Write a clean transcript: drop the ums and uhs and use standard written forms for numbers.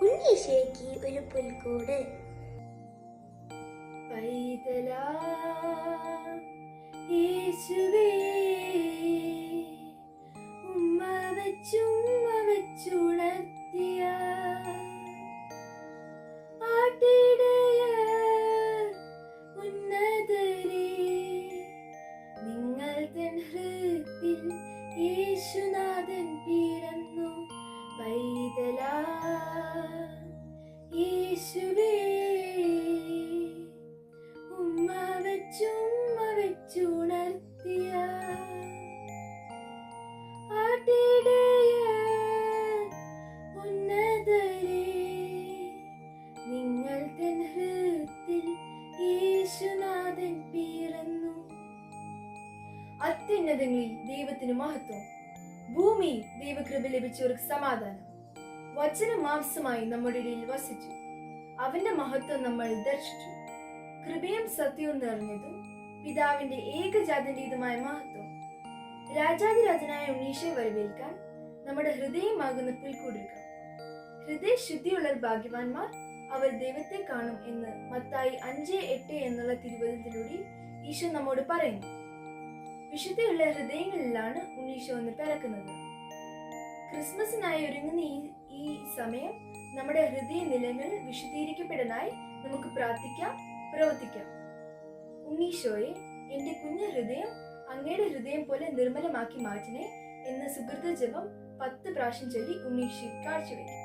ഉണ്ണീശോയ്ക്ക് ഒരു പുൽക്കൂട്. പൈതലാ യേശുവേ, ഉമ്മ വെച്ചുണർത്തിയ ആട്ടിടയർ ഉന്നതരേ, നിങ്ങൾ തൻ ഹൃത്തിൽ യേശുനാഥൻ പിറന്നു. പൈതലാ യേശുവേ, ഉമ്മ വെച്ചുണർത്തിയ ആട്ടിടയർ ഉന്നതരേ, നിങ്ങൾ തൻ ഹൃത്തിൽ യേശുനാഥൻ പിറന്നു. അത്യുന്നതങ്ങളിൽ ദൈവത്തിന് മഹത്വം, ഭൂമിയിൽ ദൈവകൃപ ലഭിച്ചവർക്ക് സമാധാനം. വചനം മാംസമായി നമ്മുടെ ഇടയിൽ വസിച്ചു, അവന്റെ മഹത്വം നമ്മൾ ദർശിച്ചു. കൃപയും സത്യവും നിറഞ്ഞതും പിതാവിന്റെ ഏകജാതന്റേതുമായ മഹത്വം. രാജാതിരാജനായ ഉണ്ണീശോയെ വരവേൽക്കാൻ നമ്മുടെ ഹൃദയമാകുന്ന പുൽക്കൂടൊരുക്കാം. ഹൃദയശുദ്ധിയുള്ളവർ ഭാഗ്യവാന്മാർ, അവർ ദൈവത്തെ കാണും എന്ന് മത്തായി 5:8 എന്നുള്ള തിരുവചനത്തിലൂടെ ഈശോ നമ്മോട് പറയുന്നു. വിശുദ്ധിയുള്ള ഹൃദയങ്ങളിലാണ് ഉണ്ണീശോ എന്ന് പിറക്കുന്നത്. ക്രിസ്മസിനായി ഒരുങ്ങുന്ന ഈ സമയം നമ്മുടെ ഹൃദയ നിലങ്ങൾ വിശുദ്ധീകരിക്കപ്പെടാനായി നമുക്ക് പ്രാർത്ഥിക്കാം, പ്രവർത്തിക്കാം. ഉണ്ണീശോയെ, എന്റെ കുഞ്ഞു ഹൃദയം അങ്ങയുടെ ഹൃദയം പോലെ നിർമ്മലമാക്കി മാറ്റണേ എന്ന സുഹൃത ജപം 10 പ്രാവശ്യം ചൊല്ലി ഉണ്ണീശോ കാഴ്ചവെക്കും.